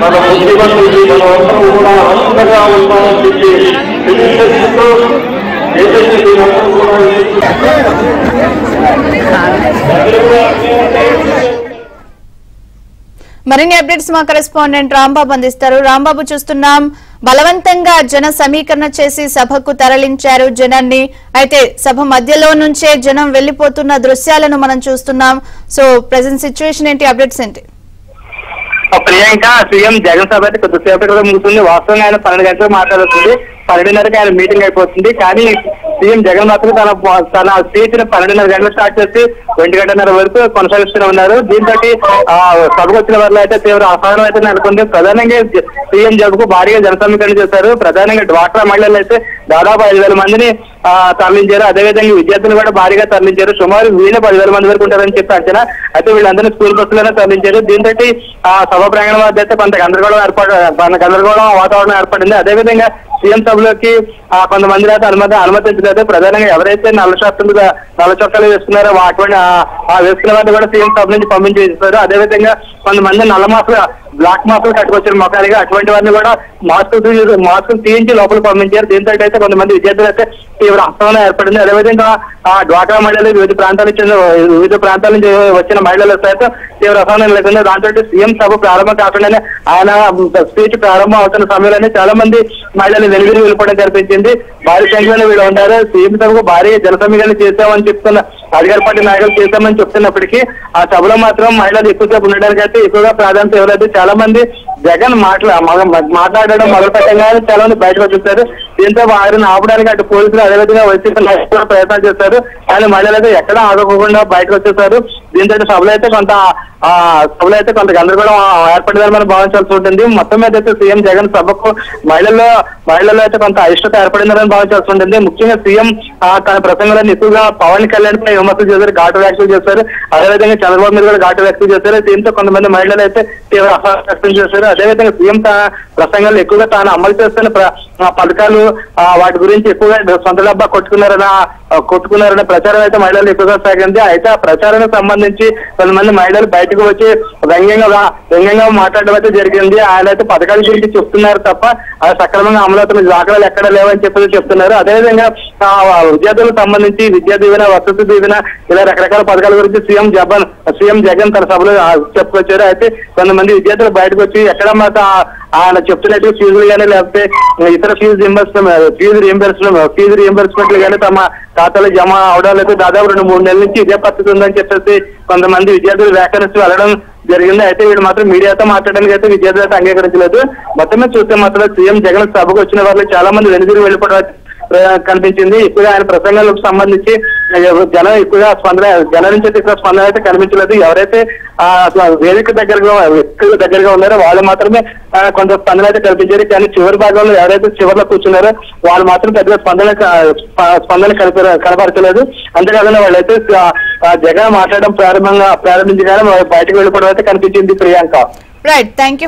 మన ముఖ్యమంత్రి మనమందరం కూడా ఆనందంగా ఉంటామని చెప్పి తెలియజేస్తూ ఏదైతే మరిన్ని అప్డేట్స్ మా కరెస్పాండెంట్ రాంబాబు అందిస్తారు. రాంబాబు, చూస్తున్నాం బలవంతంగా జన సమీకరణ చేసి సభకు తరలించారు జనాన్ని. అయితే సభ మధ్యలో నుంచే జనం వెళ్లిపోతున్న దృశ్యాలను మనం చూస్తున్నాం. సో ప్రెజెంట్ సిచ్యువేషన్ ఏంటి, అప్డేట్స్ ఏంటి? ప్రియాంక, సీఎం జగన్ సభ అయితే కొద్దిసేపటి క్రితం ముగుతుంది. వాస్తవంగా ఆయన 12 గంటలకు మాట్లాడుతుంది, 12:30కి ఆయన మీటింగ్ అయిపోతుంది. కానీ సీఎం జగన్ మాత్రం తన స్పీచ్ 12:30 గంటలకు స్టార్ట్ చేసి 1:30 వరకు కొనసాగిస్తూనే ఉన్నారు. దీంతో సభకు వచ్చిన వారిలో అయితే తీవ్ర అసహనం అయితే నెలకొంది. ప్రధానంగా సీఎం జగన్కు భారీగా జనసమీకరణ చేశారు. ప్రధానంగా డ్వాక్రా మహిళలు అయితే దాదాపు 5,000 మందిని తరలించారు. అదేవిధంగా విద్యార్థులు కూడా భారీగా తరలించారు. సుమారు 10,000 మంది వరకు ఉంటారని చెప్పి అంచనా. అయితే వీళ్ళందరినీ స్కూల్ బస్సులోనే తరలించారు. దీంతో సభ ప్రాంగణం వద్ద అయితే కొంత గందరగోళం వాతావరణం ఏర్పడింది. అదేవిధంగా సీఎం సభలోకి కొంతమంది అయితే అనుమతించలేదు. ప్రధానంగా ఎవరైతే నల్ల చొక్కాలు వేసుకున్నారో అటువంటి వేసుకున్న వారిని కూడా సీఎం సభ నుంచి పంపించేస్తారు. అదేవిధంగా కొంతమంది నల్ల మాస్కులు, బ్లాక్ మాస్కులు కట్టుకొచ్చారు మొఖానికి. అటువంటి వారిని కూడా మాస్కులు తీయించి లోపల పంపించారు. దీంతో అయితే కొంతమంది విద్యార్థులు అయితే తీవ్ర అసహనం ఏర్పడింది. అదేవిధంగా డ్వాక్రా మహిళలు వివిధ ప్రాంతాల నుంచి వచ్చిన మహిళలు సైతం తీవ్ర అసహనం లేకుండా. దాంతో సీఎం సభ ప్రారంభం కాకుండానే ఆయన స్పీచ్ ప్రారంభం అవుతున్న సమయంలోనే చాలా మంది మహిళలు వెలుగురి వెళ్ళిపోవడం కనిపించింది. భారీ సంఖ్యలో వీళ్ళు ఉంటారు. సీఎం సభకు భారీ జనసమీకరణ చేశామని చెప్తున్న అధికార పార్టీ నాయకులు చేశామని చెప్తున్నప్పటికీ ఆ సభలో మాత్రం మహిళలు ఎక్కువసేపు ఉండడానికి అయితే ఎక్కువగా ప్రాధాన్యత ఇవ్వలేదు. చాలా మంది జగన్ మాట్లాడడం మొదలు పెట్టగానే చాలా మంది బయటకు వచ్చేస్తారు. దీంతో వారిని ఆపడానికి అటు పోలీసులు అదేవిధంగా వైసీపీ నాయకులు ప్రయత్నాలు చేస్తారు. కానీ మహిళలు అయితే ఎక్కడా ఆగకుండా బయటకు వచ్చేసారు. దీంతో సభలో అయితే కొంత గందరగోళం ఏర్పడిందని మనం భావించాల్సి ఉంటుంది. మొత్తం మీద అయితే సీఎం జగన్ సభకు మహిళల్లో అయితే కొంత అయిష్టత ఏర్పడిందని భావించాల్సి ఉంటుంది. ముఖ్యంగా సీఎం తన ప్రసంగంలో ఎక్కువగా పవన్ కళ్యాణ్ పై విమర్శలు చేశారు, ఘాటు వ్యాఖ్యలు చేశారు. అదేవిధంగా చంద్రబాబు మీద కూడా ఘాటు వ్యాఖ్యలు చేశారు. దీంతో కొంతమంది మహిళలు అయితే తీవ్ర అసహనం వ్యక్తం చేశారు. అదేవిధంగా సీఎం తన ప్రసంగాల్లో ఎక్కువగా తాను అమలు చేస్తున్న పథకాలు వాటి గురించి ఎక్కువగా సొంత డబ్బా కొట్టుకున్నారనే ప్రచారం అయితే మహిళలు ఎక్కువగా సాగింది. అయితే ఆ ప్రచారానికి సంబంధించి కొంతమంది మహిళలు బయటకు వచ్చి వ్యంగ్యంగా మాట్లాడడం అయితే జరిగింది. ఆయన అయితే పథకాల గురించి చెప్తున్నారు తప్ప అది సక్రమంగా అమలవుతున్న దాఖలాలు ఎక్కడ లేవని చెప్తున్నారు. అదేవిధంగా విద్యార్థులకు సంబంధించి విద్యా దీవెన, వసతి దీవెన ఇలా రకరకాల పథకాల గురించి సీఎం జగన్ తన సభలో చెప్పుకొచ్చారు. అయితే కొంతమంది విద్యార్థులు బయటకు వచ్చి ఎక్కడ మాకు ఆయన చెప్తున్నట్టు ఫీజులు కానీ లేకపోతే ఇతర ఫీజు రియంబర్స్మెంట్లు కానీ తమ ఖాతాలో జమ అవడం లేదు. దాదాపు 2-3 నెలల నుంచి ఇదే పరిస్థితి ఉందని చెప్పేసి కొంతమంది విద్యార్థులు వ్యాఖ్యానిస్తూ వెళ్ళడం జరిగింది. అయితే వీళ్ళు మాత్రం మీడియాతో మాట్లాడడానికి అయితే విద్యార్థులు అయితే అంగీకరించలేదు. మొత్తమే చూస్తే మాత్రం సీఎం జగన్ సభకు వచ్చిన వాళ్ళు చాలా మంది వెనుదిరిగి వెళ్ళిపోవడం కనిపించింది. ఎక్కువగా ఆయన ప్రసంగాలకు సంబంధించి జనం నుంచి అయితే ఎక్కువ స్పందన అయితే కనిపించలేదు. ఎవరైతే వేదిక దగ్గరగా ఉన్నారో వాళ్ళు మాత్రమే కొంత స్పందన అయితే కనిపించారు. కానీ చివరి భాగంలో ఎవరైతే చివరిలో కూర్చున్నారో వాళ్ళు మాత్రం పెద్దగా స్పందన కనపరచలేదు. అంతేకాకుండా వాళ్ళైతే జగన్ మాట్లాడడం ప్రారంభించగానే బయటకు వెళ్ళిపోవడం అయితే కనిపించింది. Priyanka, right, thank you.